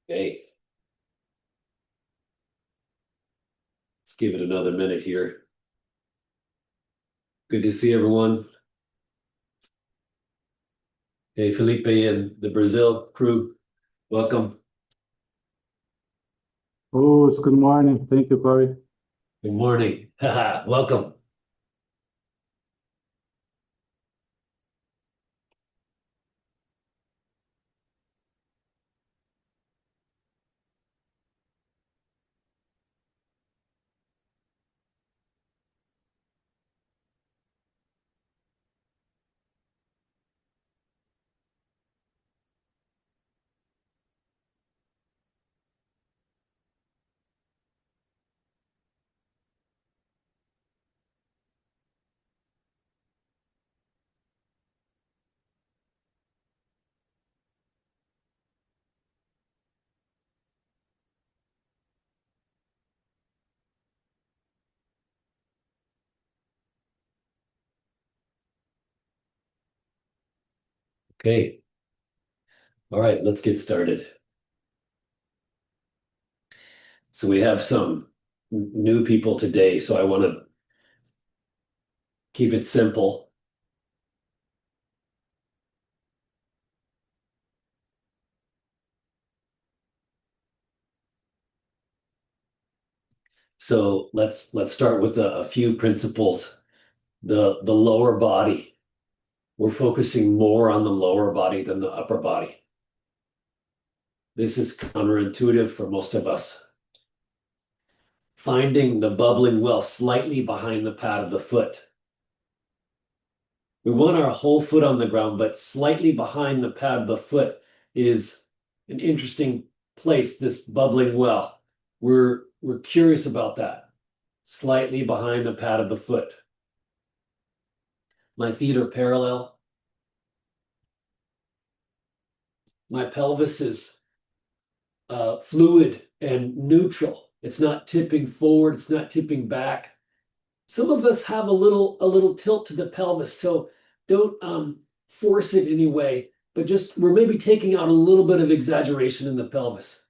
Okay, let's give it another minute here. Good to see everyone. Hey, Felipe and the Brazil crew, welcome. Oh, it's good morning. Thank you, Corey. Good morning. Haha, welcome. Okay, all right, let's get started. So we have some new people today, so I want to keep it simple. So let's start with a few principles. The lower body. We're focusing more on the lower body than the upper body. This is counterintuitive for most of us. Finding the bubbling well slightly behind the pad of the foot. We want our whole foot on the ground, but slightly behind the pad of the foot is an interesting place, this bubbling well. We're curious about that. Slightly behind the pad of the foot. My feet are parallel. My pelvis is fluid and neutral. It's not tipping forward, it's not tipping back. Some of us have a little tilt to the pelvis, so don't force it anyway, but just we're maybe taking out a little bit of exaggeration in the pelvis.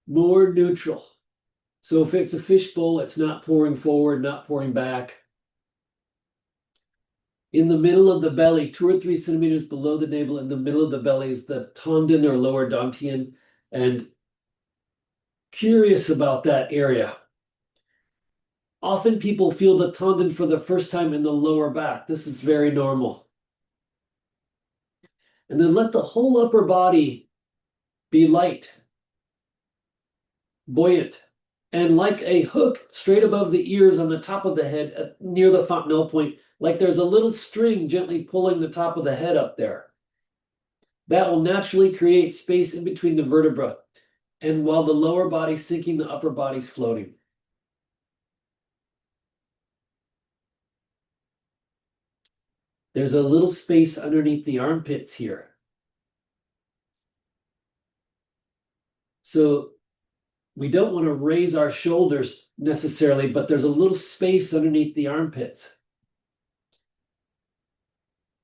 More neutral. So if it's a fishbowl, it's not pouring forward, not pouring back. In the middle of the belly, 2 or 3 centimeters below the navel, in the middle of the belly is the tendon or lower dantian, and curious about that area. Often people feel the tendon for the first time in the lower back. This is very normal. And then let the whole upper body be light, buoyant, and like a hook straight above the ears on the top of the head near the fontanelle point, like there's a little string gently pulling the top of the head up there. That will naturally create space in between the vertebra, and while the lower body's sinking, the upper body's floating. There's a little space underneath the armpits here. So we don't want to raise our shoulders necessarily, but there's a little space underneath the armpits.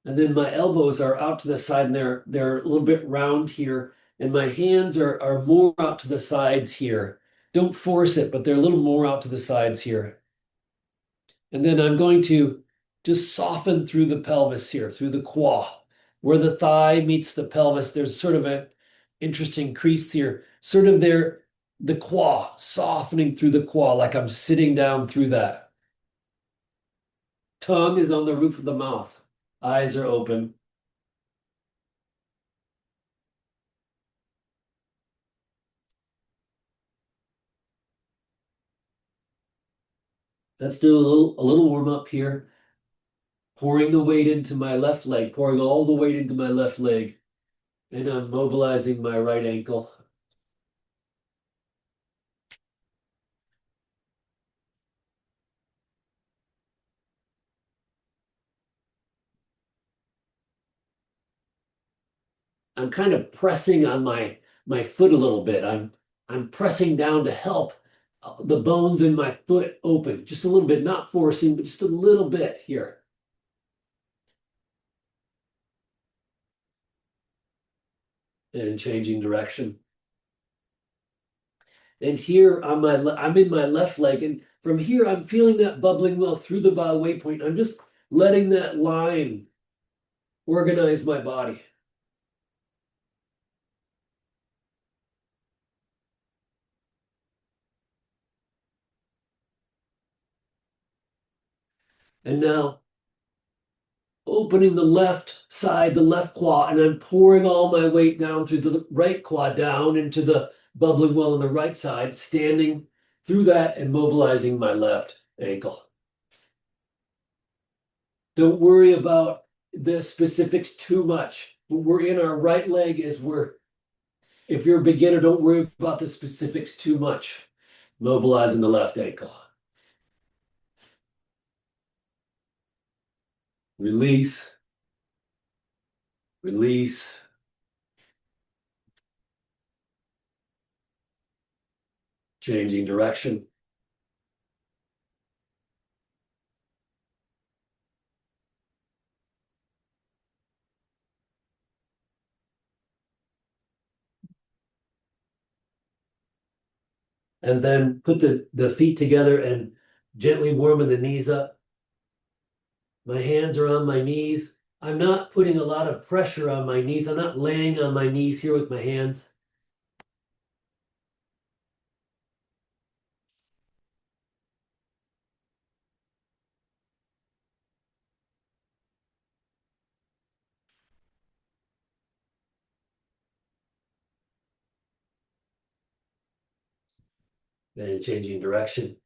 And then my elbows are out to the side and they're a little bit round here. And my hands are more out to the sides here. Don't force it, but they're a little more out to the sides here. And then I'm going to just soften through the pelvis here, through the quad. Where the thigh meets the pelvis, there's sort of an interesting crease here. Sort of there, the quad, softening through the quad, like I'm sitting down through that. Tongue is on the roof of the mouth. Eyes are open. Let's do a little warm up here. Pouring the weight into my left leg, pouring all the weight into my left leg. And I'm mobilizing my right ankle. I'm kind of pressing on my foot a little bit. I'm pressing down to help the bones in my foot open just a little bit, not forcing, but just a little bit here. And changing direction. And here on I'm in my left leg, and from here I'm feeling that bubbling well through the bow waypoint. I'm just letting that line organize my body. And now opening the left side, the left quad, and I'm pouring all my weight down through the right quad down into the bubbling well on the right side, standing through that and mobilizing my left ankle. Don't worry about the specifics too much. We're in our right leg is where, if you're a beginner, don't worry about the specifics too much. Mobilizing the left ankle. Release, release. Changing direction. And then put the feet together and gently warming the knees up. My hands are on my knees. I'm not putting a lot of pressure on my knees. I'm not laying on my knees here with my hands. And changing direction.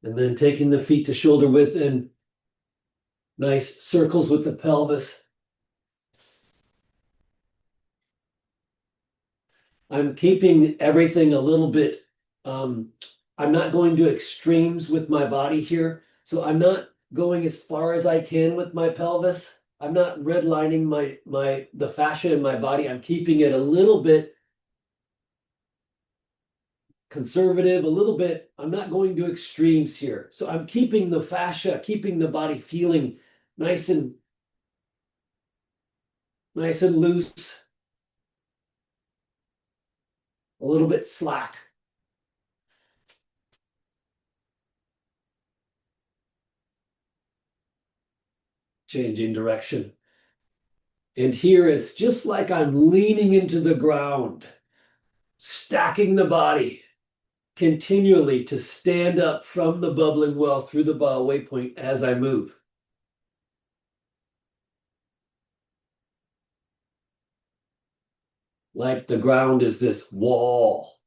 And then taking the feet to shoulder width and nice circles with the pelvis. I'm keeping everything a little bit, I'm not going to extremes with my body here. So I'm not going as far as I can with my pelvis. I'm not redlining the fascia in my body. I'm keeping it a little bit conservative, a little bit. I'm not going to extremes here. So I'm keeping the fascia, keeping the body feeling nice and loose, a little bit slack. Changing direction. And here it's just like I'm leaning into the ground, stacking the body continually to stand up from the bubbling well through the bow waypoint as I move. Like the ground is this wall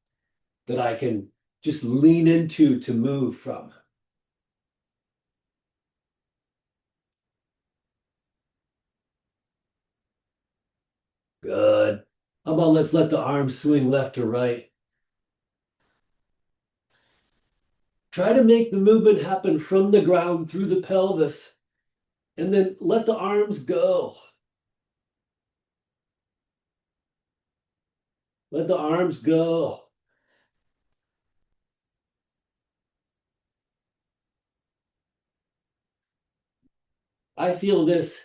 that I can just lean into to move from. Good. How about let's let the arms swing left to right. Try to make the movement happen from the ground through the pelvis, and then let the arms go. Let the arms go. I feel this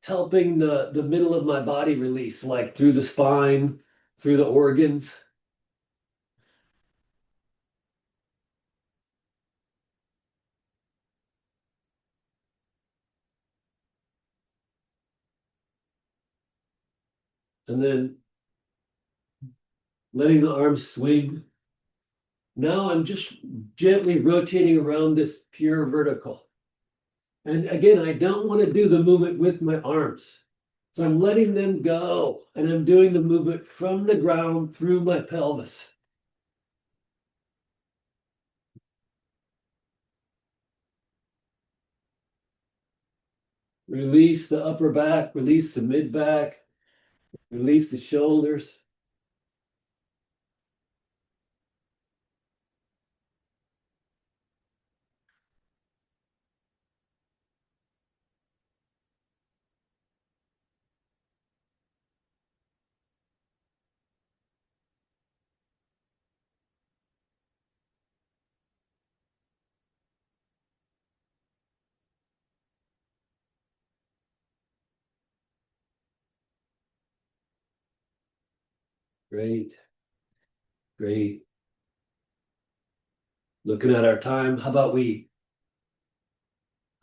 helping the middle of my body release, like through the spine, through the organs. And then letting the arms swing. Now I'm just gently rotating around this pure vertical. And again, I don't want to do the movement with my arms. So I'm letting them go and I'm doing the movement from the ground through my pelvis. Release the upper back, release the mid back, release the shoulders. Great. Great. Looking at our time, how about we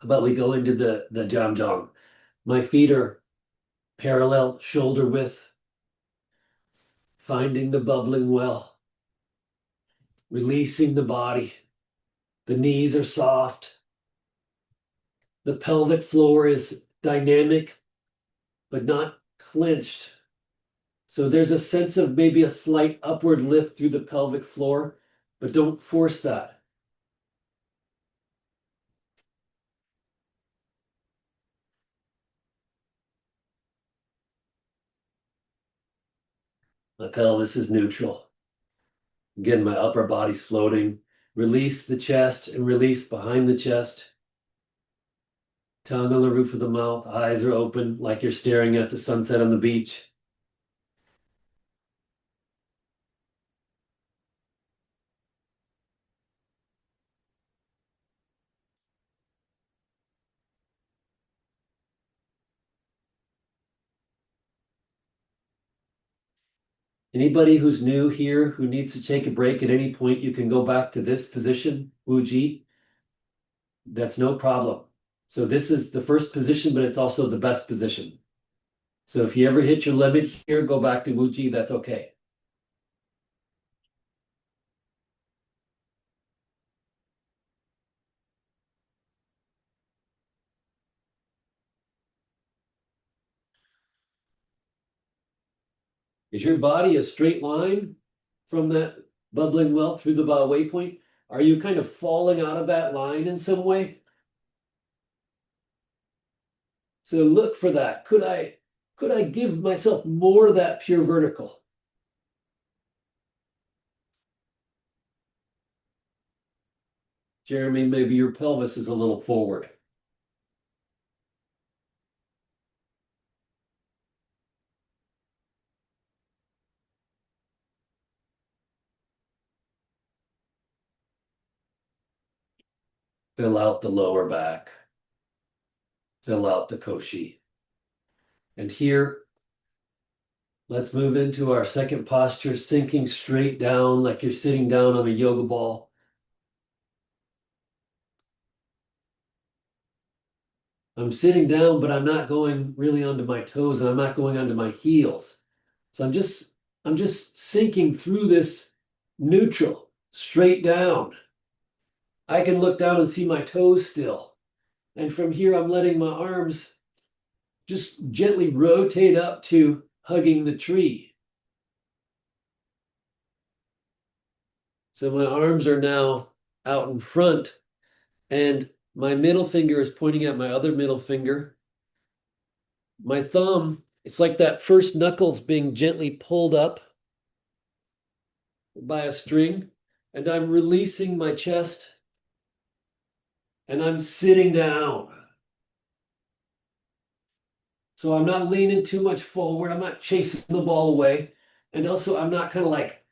go into the Jamjong? My feet are parallel, shoulder width, finding the bubbling well, releasing the body. The knees are soft. The pelvic floor is dynamic, but not clenched. So there's a sense of maybe a slight upward lift through the pelvic floor, but don't force that. My pelvis is neutral. Again, my upper body's floating. Release the chest and release behind the chest. Tongue on the roof of the mouth, eyes are open like you're staring at the sunset on the beach. Anybody who's new here who needs to take a break at any point, you can go back to this position, Wuji. That's no problem. So this is the first position, but it's also the best position. So if you ever hit your limit here, go back to Wuji, that's okay. Is your body a straight line from that bubbling well through the waypoint? Are you kind of falling out of that line in some way? So look for that. Could I give myself more of that pure vertical? Jeremy, maybe your pelvis is a little forward. Fill out the lower back. Fill out the koshi. And here, let's move into our second posture, sinking straight down like you're sitting down on a yoga ball. I'm sitting down, but I'm not going really onto my toes and I'm not going onto my heels. So I'm just sinking through this neutral, straight down. I can look down and see my toes still. And from here, I'm letting my arms just gently rotate up to hugging the tree. So my arms are now out in front and my middle finger is pointing at my other middle finger. My thumb, it's like that first knuckles being gently pulled up by a string, and I'm releasing my chest and I'm sitting down. So I'm not leaning too much forward. I'm not chasing the ball away. And also, I'm not kind of like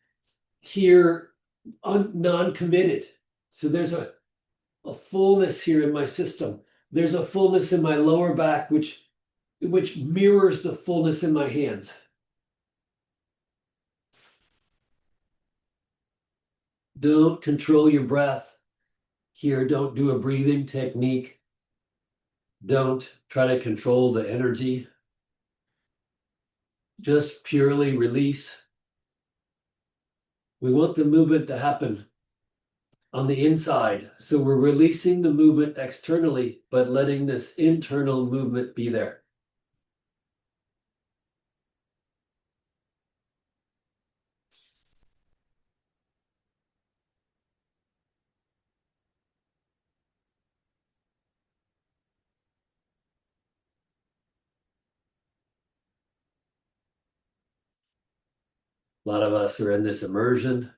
here non-committed. So there's a fullness here in my system. There's a fullness in my lower back, which mirrors the fullness in my hands. Don't control your breath here. Don't do a breathing technique. Don't try to control the energy. Just purely release. We want the movement to happen on the inside. So we're releasing the movement externally, but letting this internal movement be there. A lot of us are in this immersion.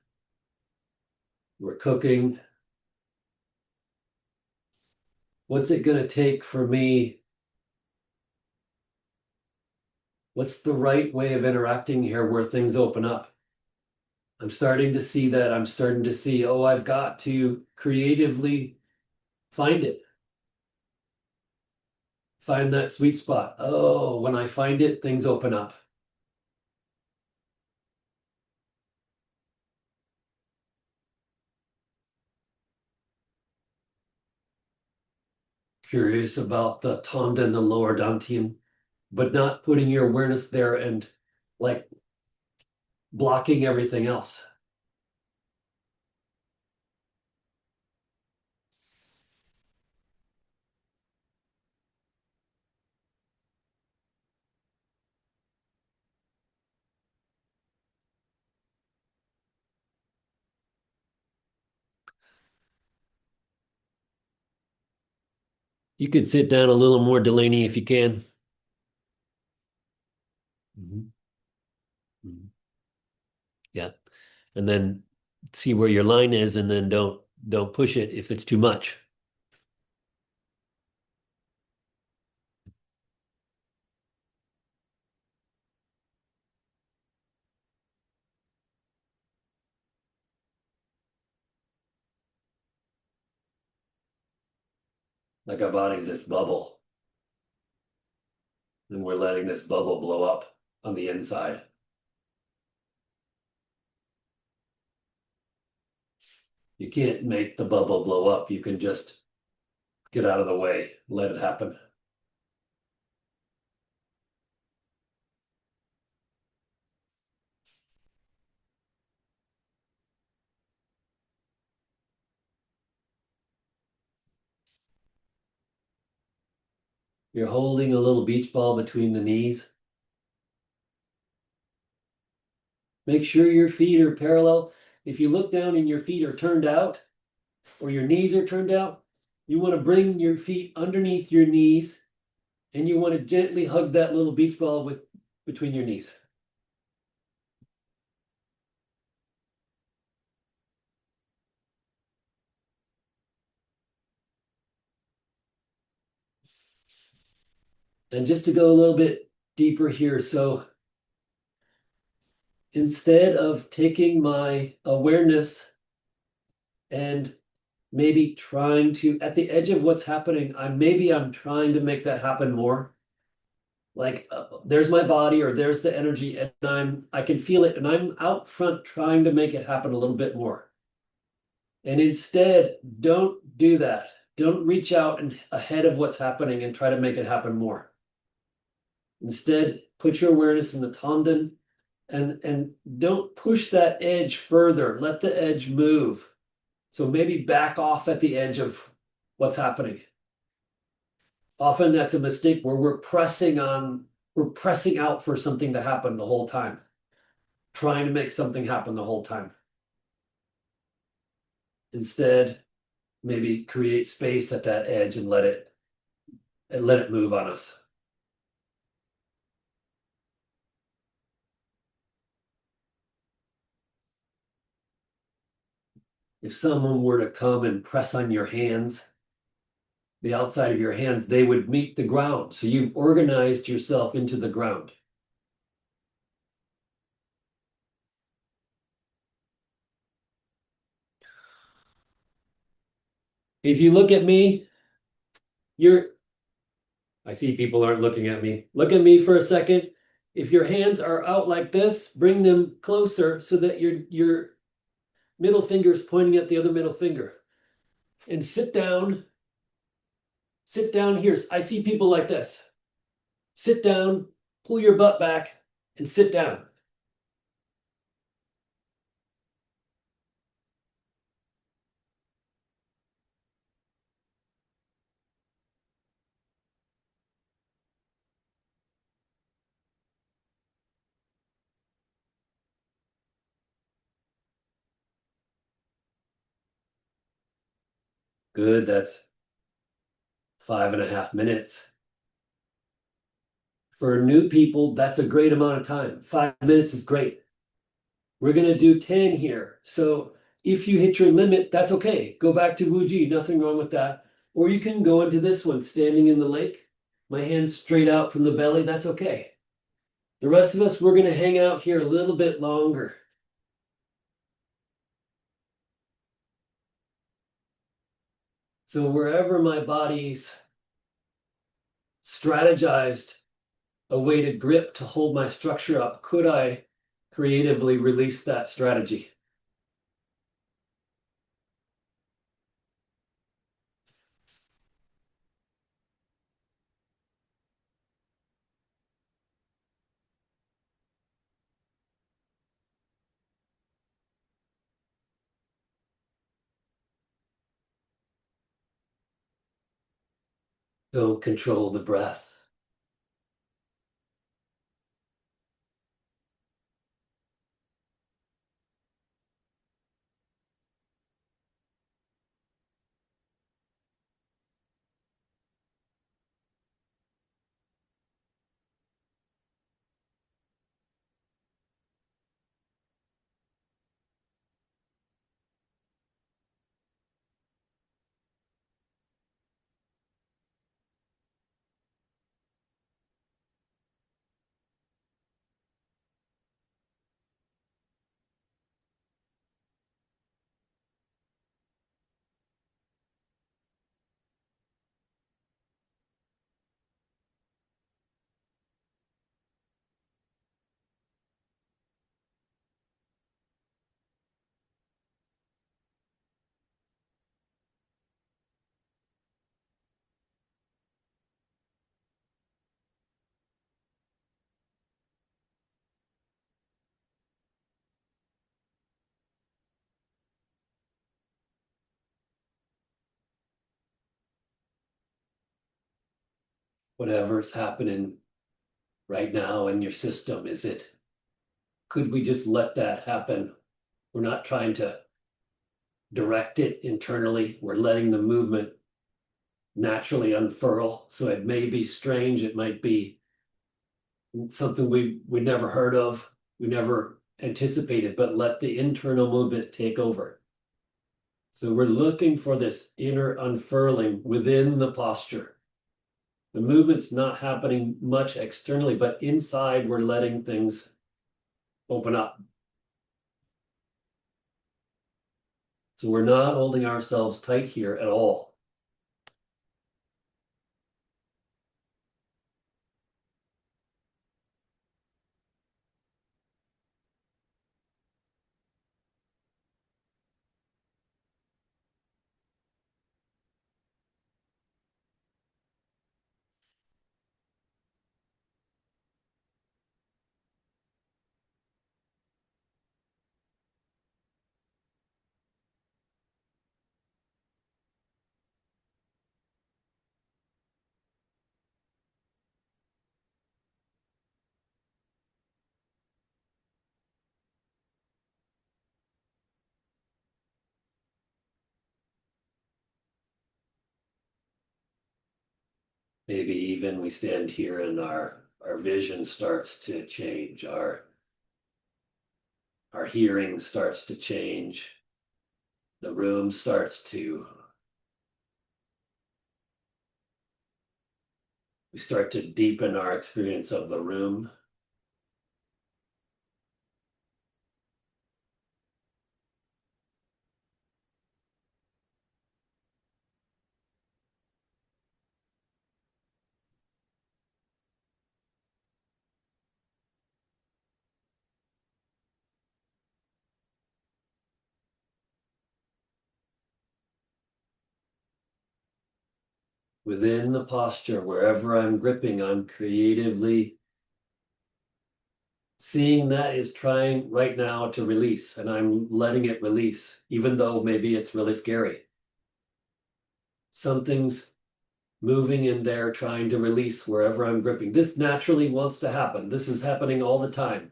We're cooking. What's it going to take for me? What's the right way of interacting here where things open up? I'm starting to see that. I'm starting to see, oh, I've got to creatively find it. Find that sweet spot. Oh, when I find it, things open up. curious about the Tanda and the lower Dantian, but not putting your awareness there and like blocking everything else. You could sit down a little more, Delaney, if you can. Mhm. Mhm. Yeah. And then see where your line is and then don't push it if it's too much. Like our body's this bubble, and we're letting this bubble blow up on the inside. You can't make the bubble blow up. You can just get out of the way, let it happen. You're holding a little beach ball between the knees. Make sure your feet are parallel. If you look down and your feet are turned out or your knees are turned out, you want to bring your feet underneath your knees and you want to gently hug that little beach ball with between your knees. And just to go a little bit deeper here, so instead of taking my awareness and maybe trying to, at the edge of what's happening, I'm trying to make that happen more. Like there's my body or there's the energy and I can feel it and I'm out front trying to make it happen a little bit more. And instead, don't do that. Don't reach out and ahead of what's happening and try to make it happen more. Instead, put your awareness in the Tanden and don't push that edge further. Let the edge move. So maybe back off at the edge of what's happening. Often that's a mistake where we're pressing out for something to happen the whole time, trying to make something happen the whole time. Instead, maybe create space at that edge and let it move on us. If someone were to come and press on your hands, the outside of your hands, they would meet the ground. So you've organized yourself into the ground. If you look at me, I see people aren't looking at me. Look at me for a second. If your hands are out like this, bring them closer so that your middle finger is pointing at the other middle finger. And sit down. Sit down here. I see people like this. Sit down, pull your butt back, and sit down. Good, that's 5.5 minutes. For new people, that's a great amount of time. 5 minutes is great. We're going to do 10 here. So if you hit your limit, that's okay. Go back to Wuji, nothing wrong with that. Or you can go into this one, standing in the lake. My hands straight out from the belly, that's okay. The rest of us, we're going to hang out here a little bit longer. So wherever my body's strategized a way to grip to hold my structure up, could I creatively release that strategy? Don't control the breath. Whatever's happening right now in your system, could we just let that happen? We're not trying to direct it internally. We're letting the movement naturally unfurl. So it may be strange. It might be something we never heard of. We never anticipated, but let the internal movement take over. So we're looking for this inner unfurling within the posture. The movement's not happening much externally, but inside we're letting things open up. So we're not holding ourselves tight here at all. Maybe even we stand here and our vision starts to change, our hearing starts to change, the room starts to, we start to deepen our experience of the room. Within the posture, wherever I'm gripping, I'm creatively seeing that is trying right now to release, and I'm letting it release, even though maybe it's really scary. Something's moving in there, trying to release wherever I'm gripping. This naturally wants to happen. This is happening all the time.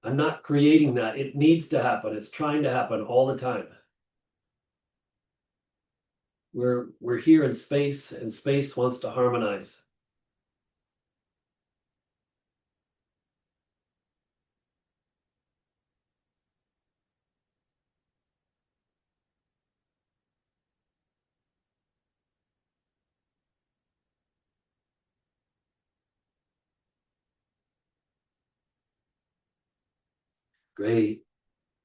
I'm not creating that. It needs to happen. It's trying to happen all the time. We're here in space, and space wants to harmonize. Great.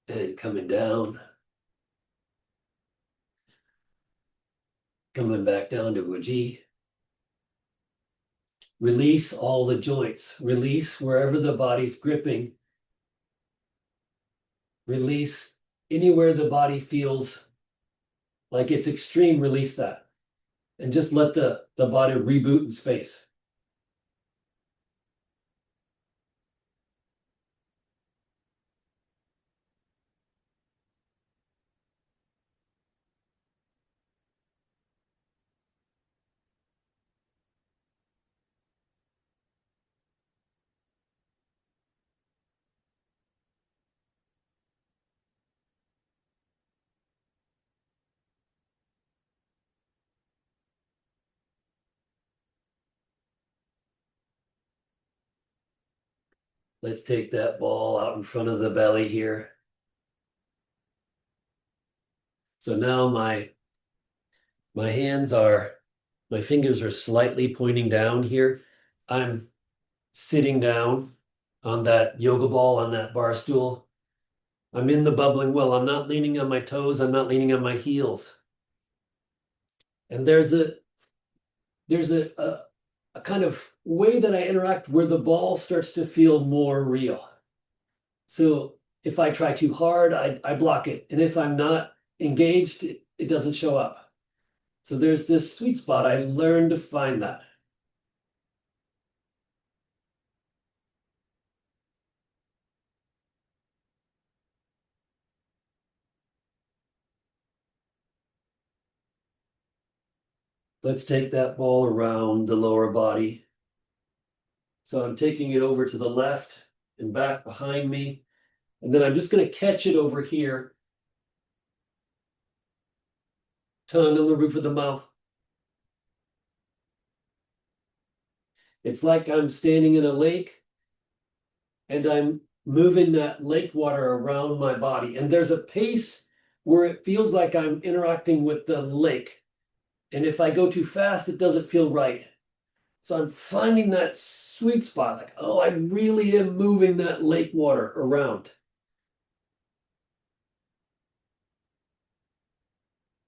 And coming down, coming back down to Uji. Release all the joints. Release wherever the body's gripping. Release anywhere the body feels like it's extreme, release that. And just let the body reboot in space. Let's take that ball out in front of the belly here. So now my hands are, my fingers are slightly pointing down here. I'm sitting down on that yoga ball on that bar stool. I'm in the bubbling well. I'm not leaning on my toes. I'm not leaning on my heels. And there's a kind of way that I interact where the ball starts to feel more real. So if I try too hard, I block it. And if I'm not engaged, it doesn't show up. So there's this sweet spot. I learned to find that. Let's take that ball around the lower body. So I'm taking it over to the left and back behind me. And then I'm just going to catch it over here. Tongue on the roof of the mouth. It's like I'm standing in a lake and I'm moving that lake water around my body. And there's a pace where it feels like I'm interacting with the lake. And if I go too fast, it doesn't feel right. So I'm finding that sweet spot, like, oh, I really am moving that lake water around.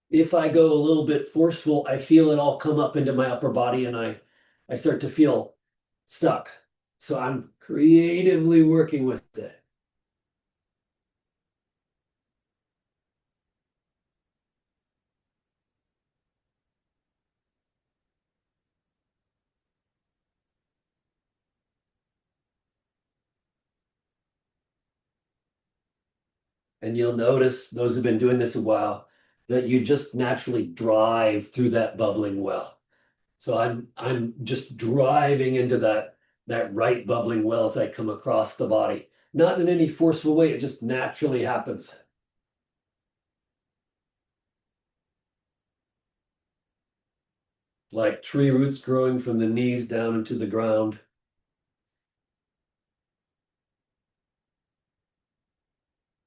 If I go a little bit forceful, I feel it all come up into my upper body and I start to feel stuck. So I'm creatively working with it. And you'll notice, those who've been doing this a while, that you just naturally drive through that bubbling well. So I'm just driving into that right bubbling well as I come across the body. Not in any forceful way, it just naturally happens. Like tree roots growing from the knees down into the ground.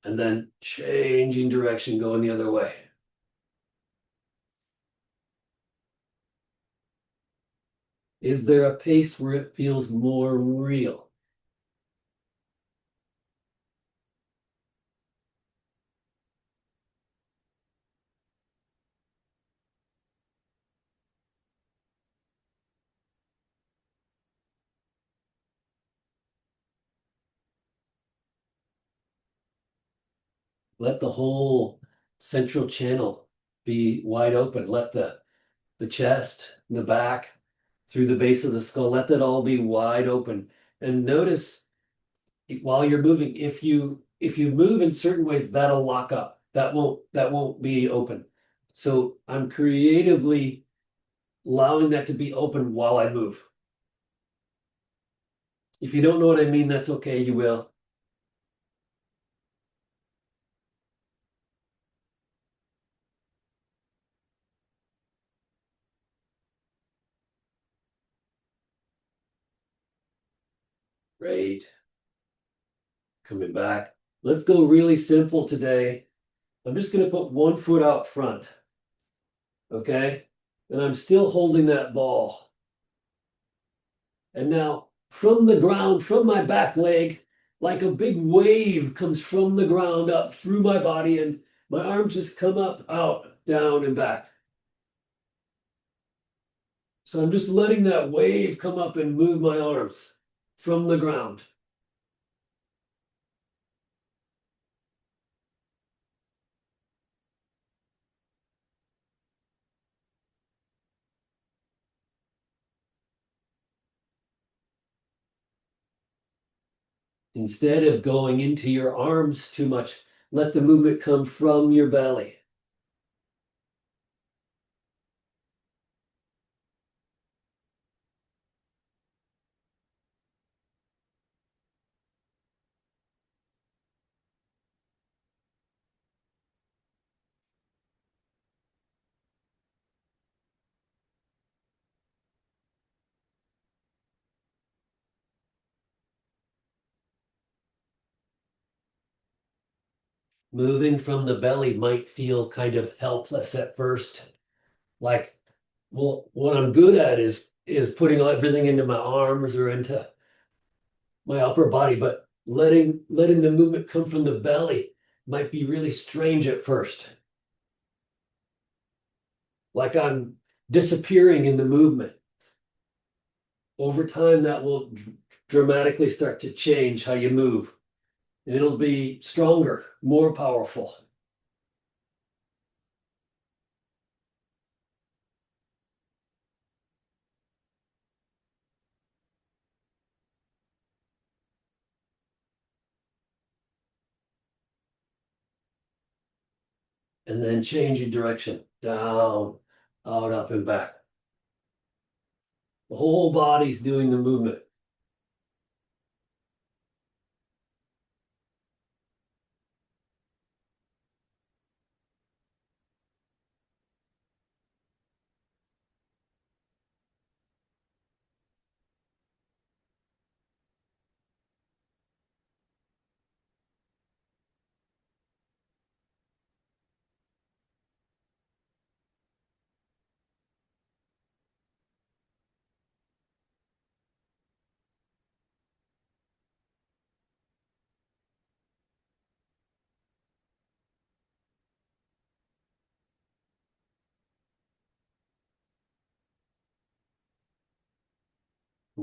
And then changing direction, going the other way. Is there a pace where it feels more real? Let the whole central channel be wide open. Let the chest, the back, through the base of the skull, let that all be wide open. And notice while you're moving, if you move in certain ways, that'll lock up. That won't be open. So I'm creatively allowing that to be open while I move. If you don't know what I mean, that's okay, you will. Great. Coming back. Let's go really simple today. I'm just going to put one foot out front. Okay? And I'm still holding that ball. And now from the ground, from my back leg, like a big wave comes from the ground up through my body, and my arms just come up, out, down, and back. So I'm just letting that wave come up and move my arms from the ground. Instead of going into your arms too much, let the movement come from your belly. moving from the belly might feel kind of helpless at first. Like, well, what I'm good at is putting everything into my arms or into my upper body, but letting the movement come from the belly might be really strange at first. Like I'm disappearing in the movement. Over time, that will dramatically start to change how you move. And it'll be stronger, more powerful. And then changing direction, down, out, up, and back. The whole body's doing the movement.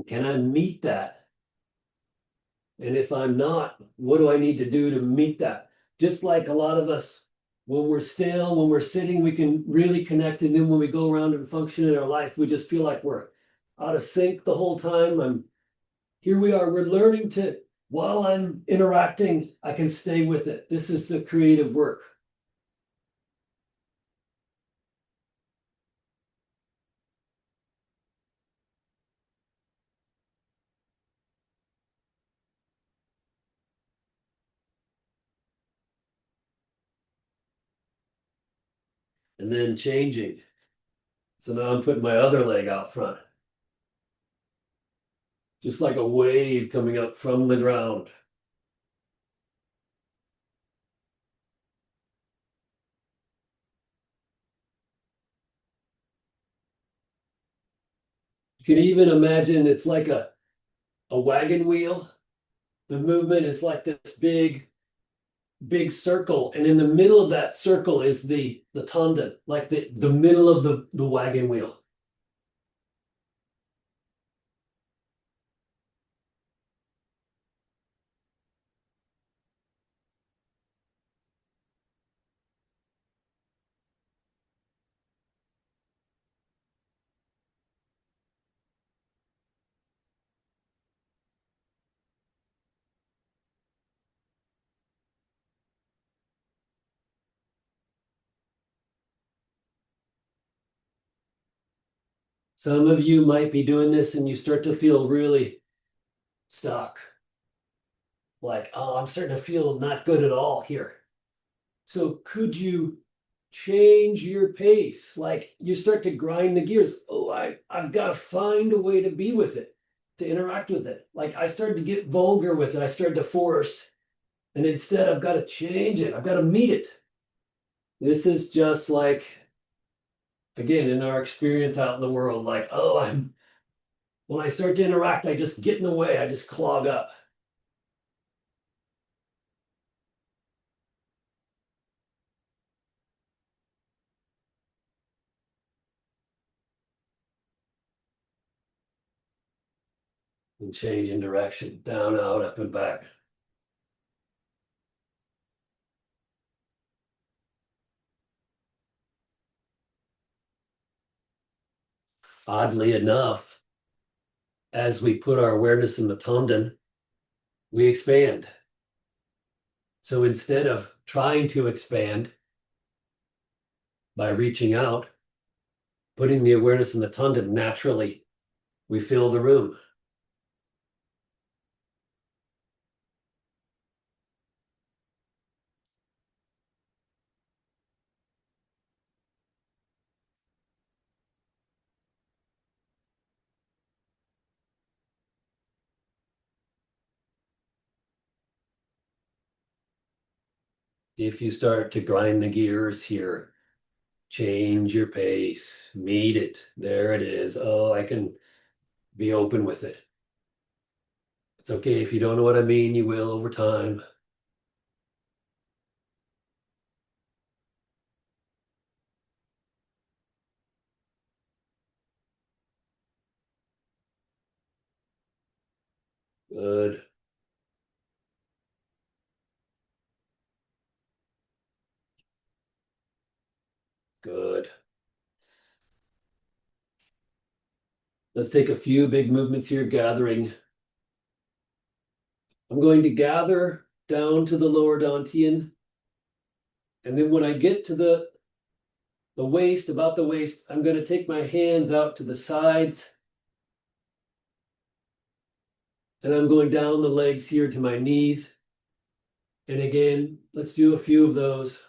Can I meet that? And if I'm not, what do I need to do to meet that? Just like a lot of us, when we're still, when we're sitting, we can really connect. And then when we go around and function in our life, we just feel like we're out of sync the whole time. Here we are, we're learning to, while I'm interacting, I can stay with it. This is the creative work. And then changing. So now I'm putting my other leg out front, just like a wave coming up from the ground. You can even imagine it's like a wagon wheel. The movement is like this big circle, and in the middle of that circle is the tendon, like the middle of the wagon wheel. Some of you might be doing this and you start to feel really stuck. Like, oh, I'm starting to feel not good at all here. So could you change your pace? Like you start to grind the gears. Oh, I've got to find a way to be with it, to interact with it. Like I started to get vulgar with it. I started to force, and instead I've got to change it. I've got to meet it. This is just like, again, in our experience out in the world, like, oh, when I start to interact, I just get in the way. I just clog up and change in direction, down, out, up, and back. Oddly enough, as we put our awareness in the tendon, we expand. So instead of trying to expand by reaching out, putting the awareness in the tendon, naturally, we fill the room. If you start to grind the gears here, change your pace, meet it. There it is. Oh, I can be open with it. It's okay if you don't know what I mean, you will over time. Good, good. Let's take a few big movements here, gathering. I'm going to gather down to the lower Dantian. And then when I get to the waist, about the waist, I'm going to take my hands out to the sides. And I'm going down the legs here to my knees. And again, let's do a few of those.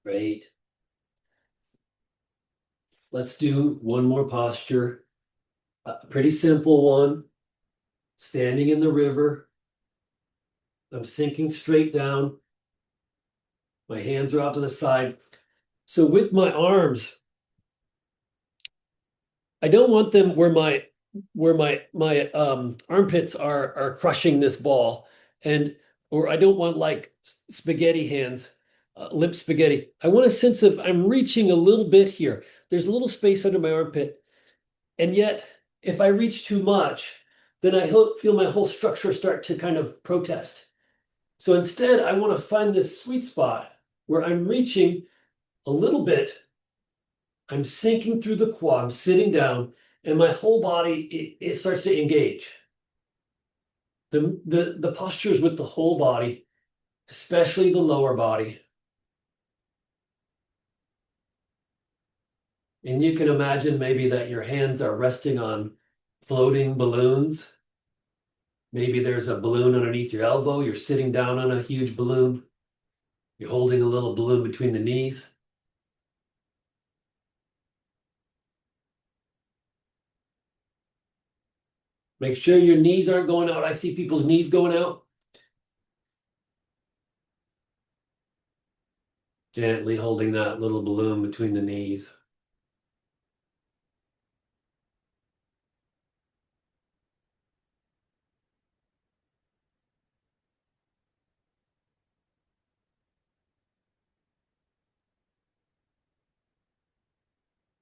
Great. Let's do one more posture. A pretty simple one. Standing in the river. I'm sinking straight down. My hands are out to the side. So with my arms, I don't want them where my armpits are crushing this ball, and or I don't want like spaghetti hands, limp spaghetti. I want a sense of I'm reaching a little bit here. There's a little space under my armpit, and yet if I reach too much, then I feel my whole structure start to kind of protest. So instead, I want to find this sweet spot where I'm reaching a little bit. I'm sinking through the quad, I'm sitting down, and my whole body it starts to engage. The postures with the whole body, especially the lower body. And you can imagine maybe that your hands are resting on floating balloons. Maybe there's a balloon underneath your elbow. You're sitting down on a huge balloon. You're holding a little balloon between the knees. Make sure your knees aren't going out. I see people's knees going out. Gently holding that little balloon between the knees.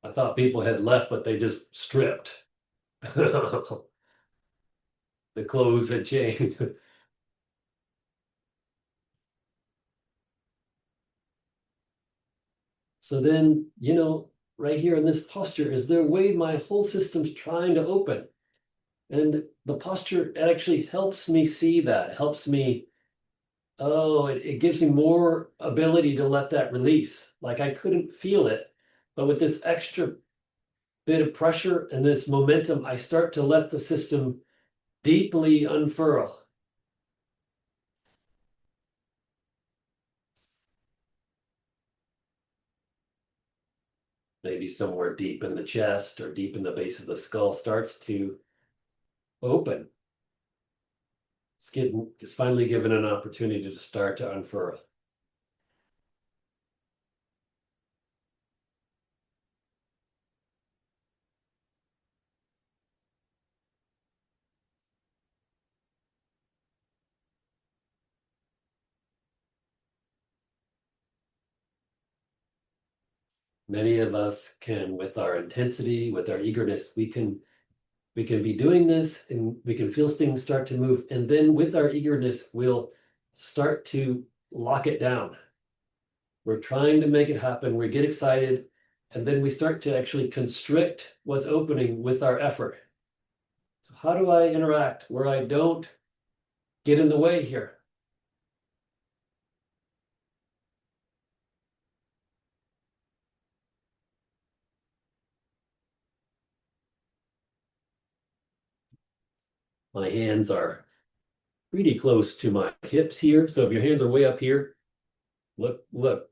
I thought people had left, but they just stripped. The clothes had changed. So then, right here in this posture is the way my whole system's trying to open. And the posture actually helps me see that, helps me, it gives me more ability to let that release. Like I couldn't feel it, but with this extra bit of pressure and this momentum, I start to let the system deeply unfurl. Maybe somewhere deep in the chest or deep in the base of the skull starts to open. Skin is finally given an opportunity to start to unfurl. Many of us can, with our intensity, with our eagerness, we can be doing this and we can feel things start to move. And then with our eagerness, we'll start to lock it down. We're trying to make it happen. We get excited, and then we start to actually constrict what's opening with our effort. So how do I interact where I don't get in the way here? My hands are pretty close to my hips here. So if your hands are way up here, look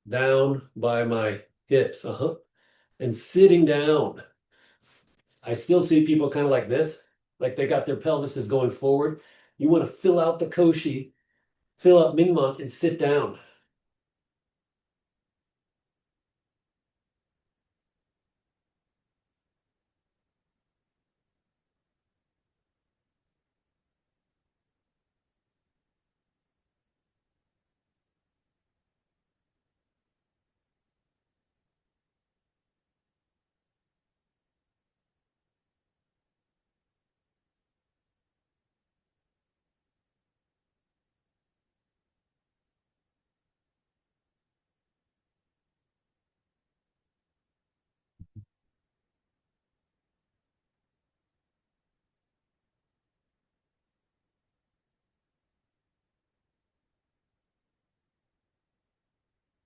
down by my hips. And sitting down. I still see people kind of like this, like they got their pelvises going forward. You want to fill out the koshi, fill out Mingman, and sit down.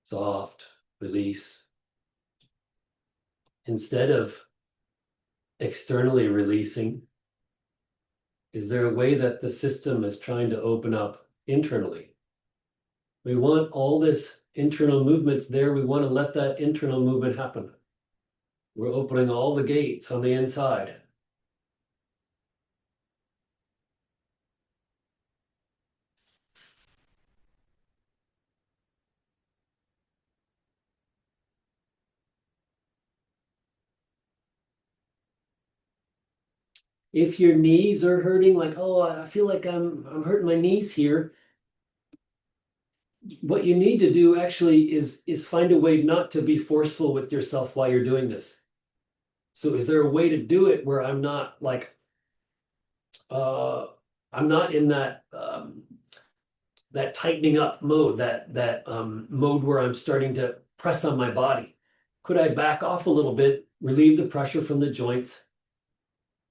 Soft release. Instead of externally releasing, is there a way that the system is trying to open up internally? We want all this internal movements there. We want to let that internal movement happen. We're opening all the gates on the inside. If your knees are hurting, like, oh, I feel like I'm hurting my knees here, what you need to do actually is find a way not to be forceful with yourself while you're doing this. So is there a way to do it where I'm not like I'm not in that that tightening up mode, that mode where I'm starting to press on my body? Could I back off a little bit, relieve the pressure from the joints,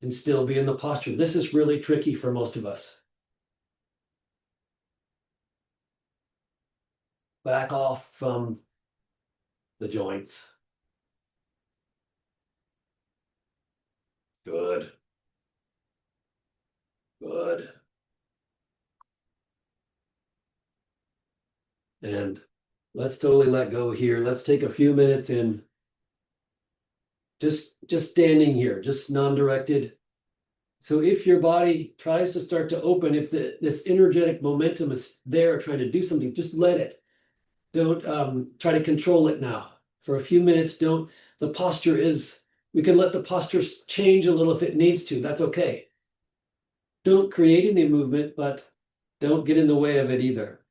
and still be in the posture? This is really tricky for most of us. Back off from the joints. Good. Good. And let's totally let go here. Let's take a few minutes in just standing here, just non-directed. So if your body tries to start to open, if this energetic momentum is there trying to do something, just let it. Don't try to control it now. For a few minutes, don't. The posture is, we can let the posture change a little if it needs to. That's okay. Don't create any movement, but don't get in the way of it either.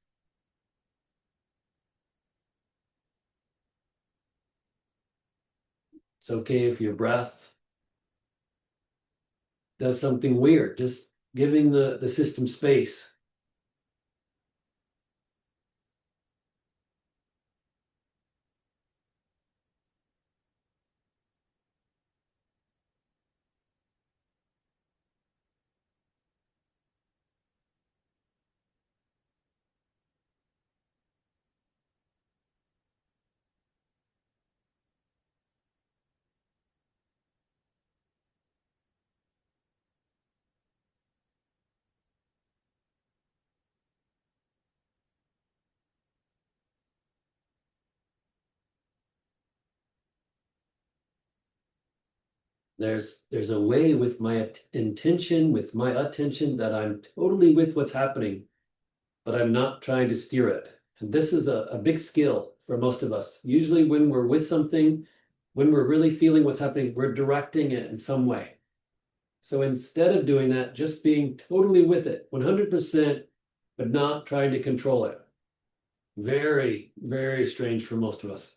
It's okay if your breath does something weird, just giving the system space. There's a way with my intention, with my attention, that I'm totally with what's happening, but I'm not trying to steer it. And this is a big skill for most of us. Usually when we're with something, when we're really feeling what's happening, we're directing it in some way. So instead of doing that, just being totally with it, 100%, but not trying to control it. Very, very strange for most of us.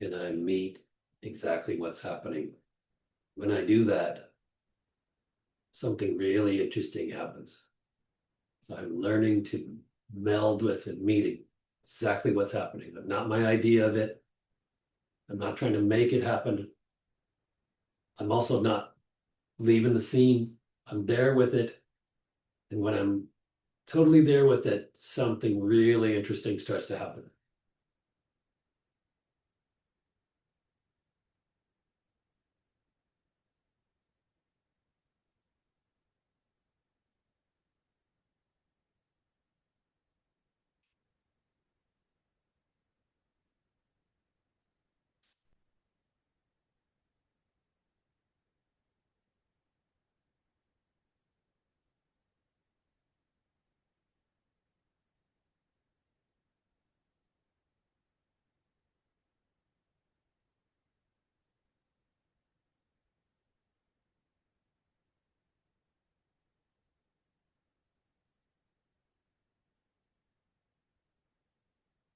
and I meet exactly what's happening. When I do that, something really interesting happens. So I'm learning to meld with and meeting exactly what's happening. I'm not my idea of it. I'm not trying to make it happen. I'm also not leaving the scene. I'm there with it. And when I'm totally there with it, something really interesting starts to happen.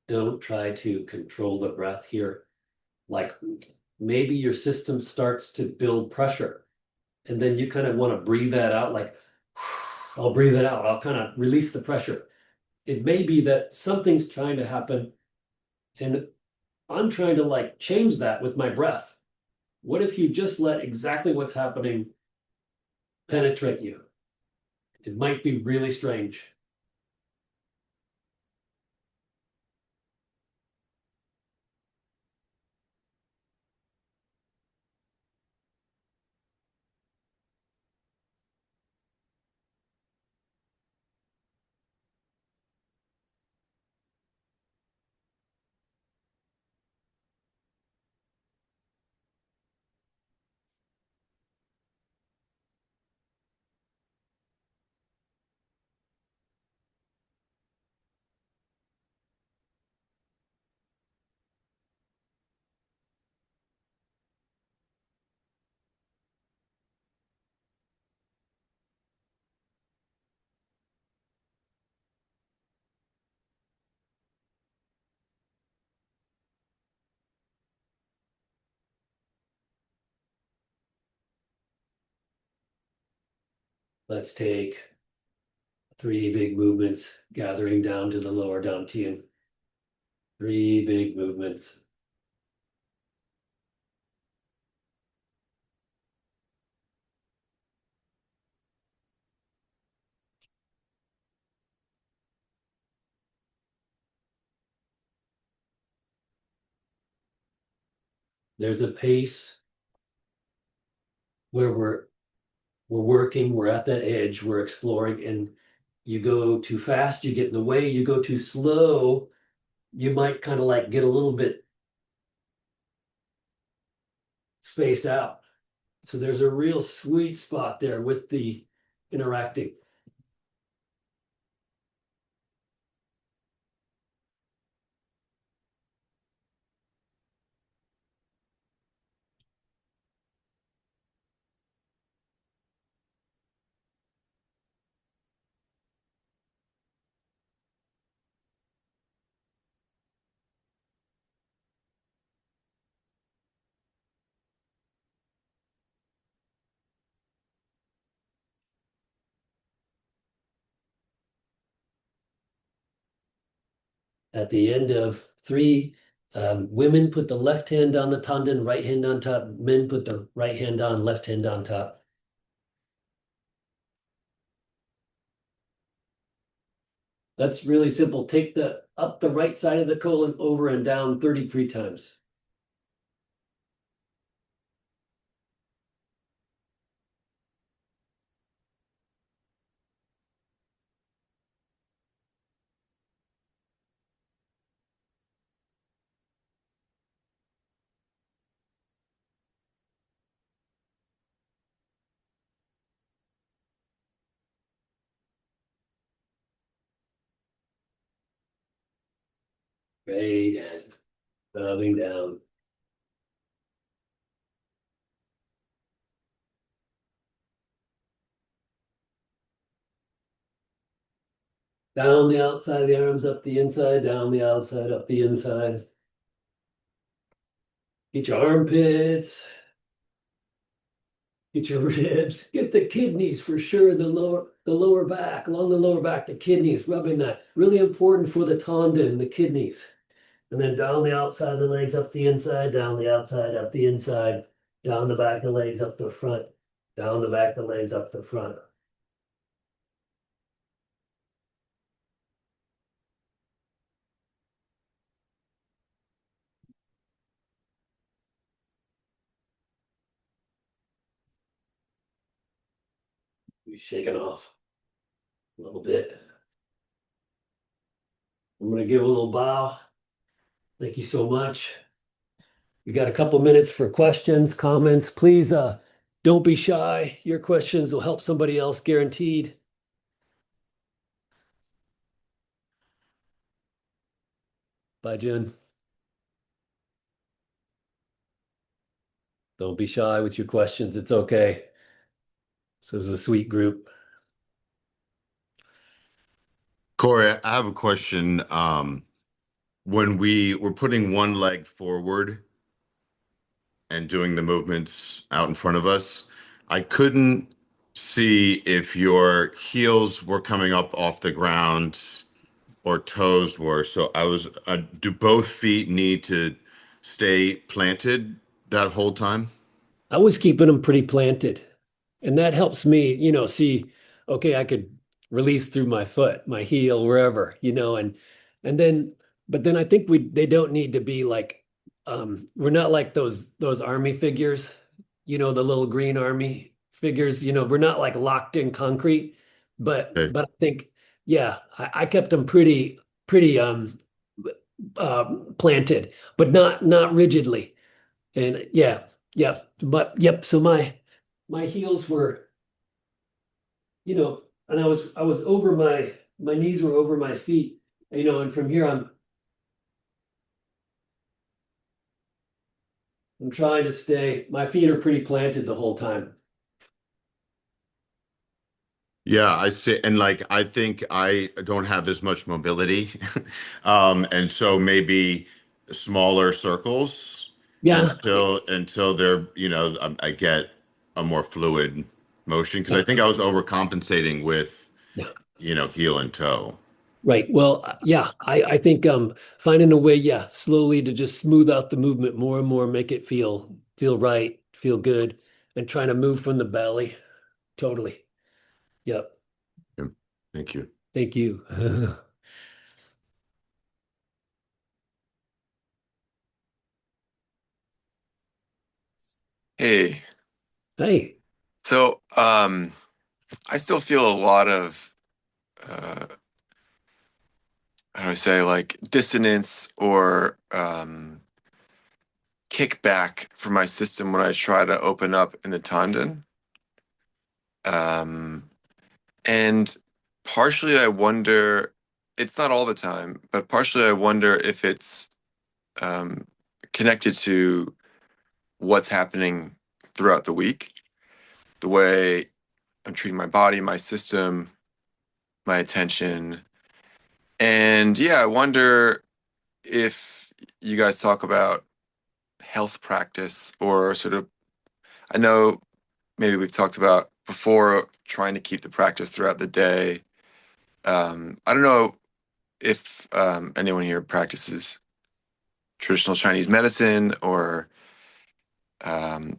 Don't try to control the breath here. Like maybe your system starts to build pressure, and then you kind of want to breathe that out, like, I'll breathe it out. I'll kind of release the pressure. It may be that something's trying to happen, and I'm trying to like change that with my breath. What if you just let exactly what's happening penetrate you? It might be really strange. Let's take 3 big movements, gathering down to the lower dantian. 3 big movements. There's a pace where we're working, we're at that edge, we're exploring, and you go too fast, you get in the way, you go too slow, you might kind of like get a little bit spaced out. So there's a real sweet spot there with the interacting. At the end of 3, women put the left hand on the tendon, right hand on top. Men put the right hand on, left hand on top. That's really simple. Take the up the right side of the colon, over and down 33 times. Great, and bowing down. Down the outside of the arms, up the inside, down the outside, up the inside. Get your armpits, get your ribs, get the kidneys for sure, the lower back, along the lower back, the kidneys, rubbing that. Really important for the tendon, the kidneys. And then down the outside of the legs, up the inside, down the outside, up the inside, down the back of the legs, up the front, down the back of the legs, up the front. Be shaking off a little bit. I'm gonna give a little bow. Thank you so much. We got a couple minutes for questions, comments. Please don't be shy. Your questions will help somebody else, guaranteed. Bye, Jen. Don't be shy with your questions. It's okay. This is a sweet group. Corey, I have a question. When we were putting one leg forward and doing the movements out in front of us, I couldn't see if your heels were coming up off the ground or toes were. So do both feet need to stay planted that whole time? I was keeping them pretty planted. And that helps me, see, okay, I could release through my foot, my heel, wherever, and then, but then I think they don't need to be like, we're not like those army figures, the little green army figures, we're not like locked in concrete, Okay. but I think, yeah, I kept them pretty, planted, but not rigidly. And yeah, yep, but yep. So my heels were, and I was over my knees were over my feet, and from here I'm trying to stay. My feet are pretty planted the whole time. Yeah, I see. And like, I think I don't have as much mobility. And so maybe smaller circles Yeah, until they're, I get a more fluid motion. Because I yeah, think I was overcompensating with, yeah. heel and toe. Right. Well, yeah, I think finding a way, yeah, slowly to just smooth out the movement more and more, make it feel right, feel good, and trying to move from the belly. Totally. Yep. Yeah. Thank you. Thank you. Hey, Hey. so I still feel a lot of how do I say, like, dissonance or kickback from my system when I try to open up in the tendon. Um, and partially I wonder, it's not all the time, but partially I wonder if it's um, connected to what's happening throughout the week, the way I'm treating my body, my system, my attention. And yeah, I wonder if you guys talk about health practice or sort of, I know maybe we've talked about before trying to keep the practice throughout the day. I don't know if anyone here practices traditional Chinese medicine or um,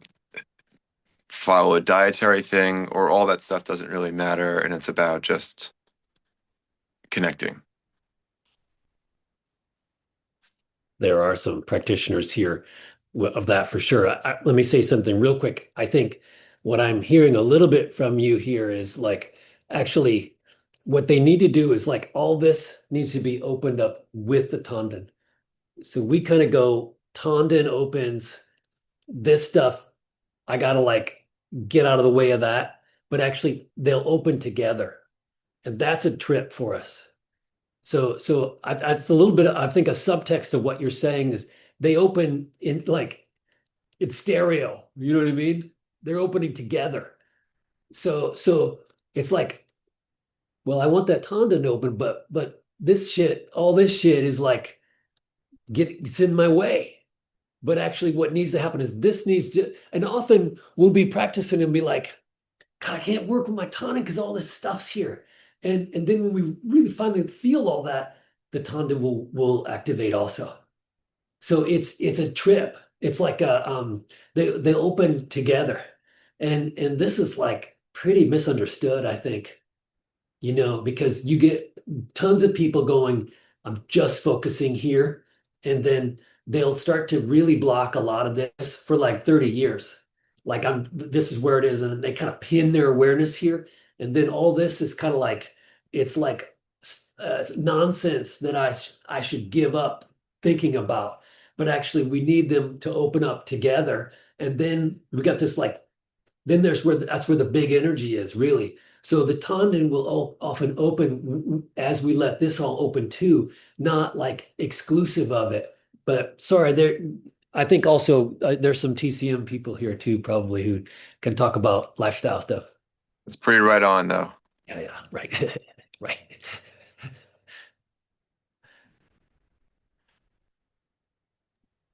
follow a dietary thing, or all that stuff doesn't really matter and it's about just connecting. There are some practitioners here of that for sure. Let me say something real quick. I think what I'm hearing a little bit from you here is like actually what they need to do is like all this needs to be opened up with the tendon. So we kind of go tendon opens this stuff. I gotta like get out of the way of that, but actually they'll open together, and that's a trip for us. So that's a little bit, I think a subtext of what you're saying is they open in like it's stereo. You know what I mean? They're opening together. So it's like, well, I want that tendon open, but this shit, all this shit is like it's in my way. But actually what needs to happen is this needs to, and often we'll be practicing and be like, God, I can't work with my tonic because all this stuff's here. And then when we really finally feel all that, the tendon will activate also. So it's a trip. It's like they open together. And this is like pretty misunderstood, I think, because you get tons of people going, I'm just focusing here, and then they'll start to really block a lot of this for like 30 years. Like this is where it is, and they kind of pin their awareness here, and then all this is kind of like it's like nonsense that I should give up thinking about. But actually, we need them to open up together, and then we got this like then that's where the big energy is really. So the tendon will often open as we let this all open too, not like exclusive of it. But sorry, I think also there's some TCM people here too, probably who can talk about lifestyle stuff. It's pretty right on though. Yeah, right, right.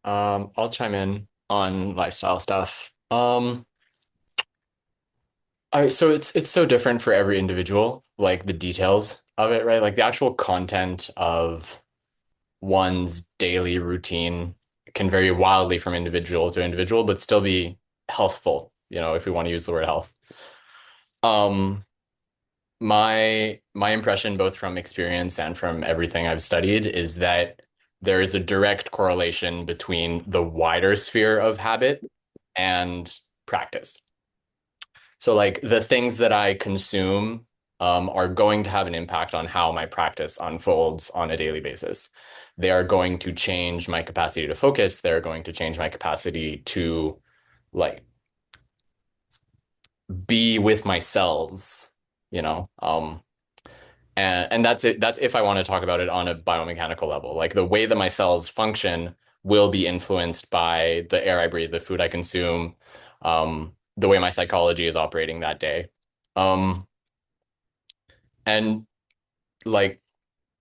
I'll chime in on lifestyle stuff. So it's so different for every individual, like the details of it, right? Like the actual content of one's daily routine can vary wildly from individual to individual, but still be healthful, if we want to use the word health. My impression, both from experience and from everything I've studied, is that there is a direct correlation between the wider sphere of habit and practice. So like the things that I consume are going to have an impact on how my practice unfolds on a daily basis. They are going to change my capacity to focus. They're going to change my capacity to like be with my cells, and that's it. That's if I want to talk about it on a biomechanical level. Like the way that my cells function will be influenced by the air I breathe, the food I consume, the way my psychology is operating that day. And like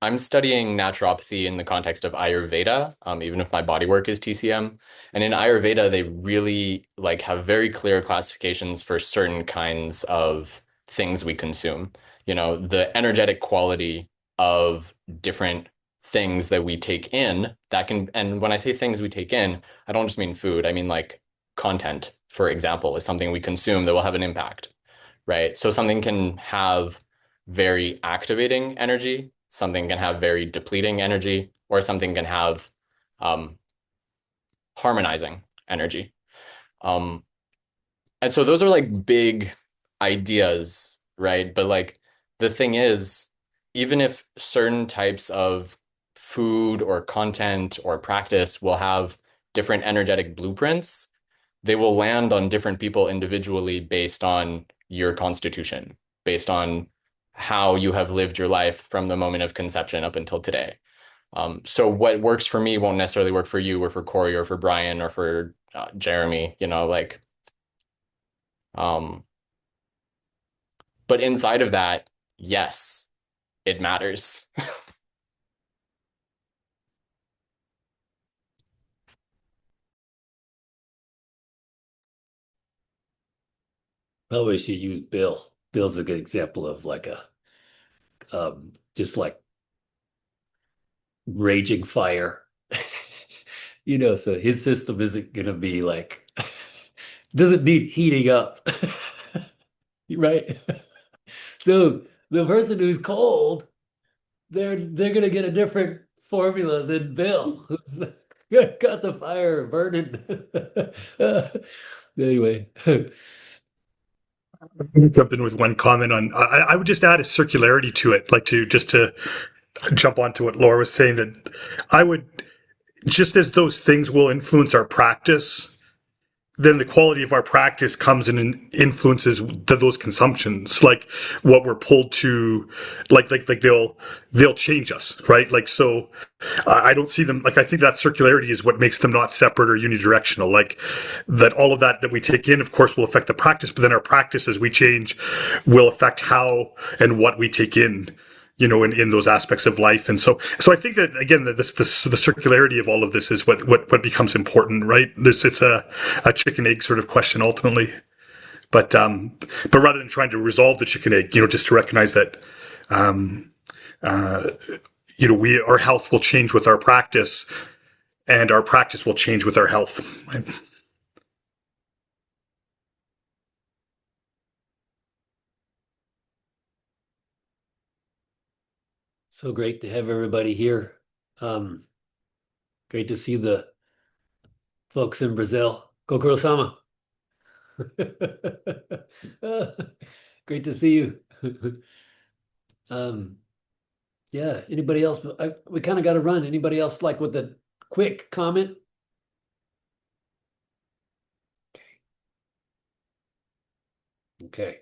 I'm studying naturopathy in the context of Ayurveda, even if my body work is TCM. And in Ayurveda, they really like have very clear classifications for certain kinds of things we consume. The energetic quality of different things that we take in and when I say things we take in, I don't just mean food. I mean like content, for example, is something we consume that will have an impact, right? So something can have very activating energy, something can have very depleting energy, or something can have harmonizing energy. And so those are like big ideas, right? But like the thing is, even if certain types of food or content or practice will have different energetic blueprints, they will land on different people individually based on your constitution, based on how you have lived your life from the moment of conception up until today. So what works for me won't necessarily work for you or for Corey or for Brian or for Jeremy, but inside of that, yes, it matters. Probably should use Bill. Bill's a good example of like a just like raging fire. So his system isn't gonna be like doesn't need heating up. Right? So the person who's cold, they're gonna get a different formula than Bill, who's got the fire burning. Anyway. Jump in with one comment on. I would just add a circularity to it, like to jump onto what Laura was saying. That I would just as those things will influence our practice, then the quality of our practice comes in and influences those consumptions, like what we're pulled to, like they'll change us, right? Like so, I don't see them like I think that circularity is what makes them not separate or unidirectional. Like that, all of that we take in, of course, will affect the practice, but then our practice as we change will affect how and what we take in. you know, in those aspects of life. And so I think that again, that the circularity of all of this is what becomes important, right? It's a chicken egg sort of question ultimately. But rather than trying to resolve the chicken egg, you know, just to recognize that, you know, our health will change with our practice, and our practice will change with our health. Right? So great to have everybody here. Great to see the folks in Brazil. Kokoro-sama. Great to see you. Yeah, anybody else? We kind of got to run. Anybody else like with a quick comment? Okay.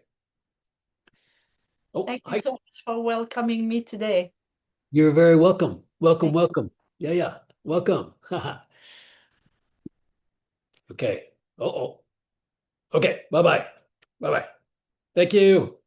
Oh, Thank hi. you so much for welcoming me today. You're very welcome. Welcome, Thank you. welcome. Yeah. Welcome. Okay. Oh. Okay. Bye-bye. Bye-bye. Thank you.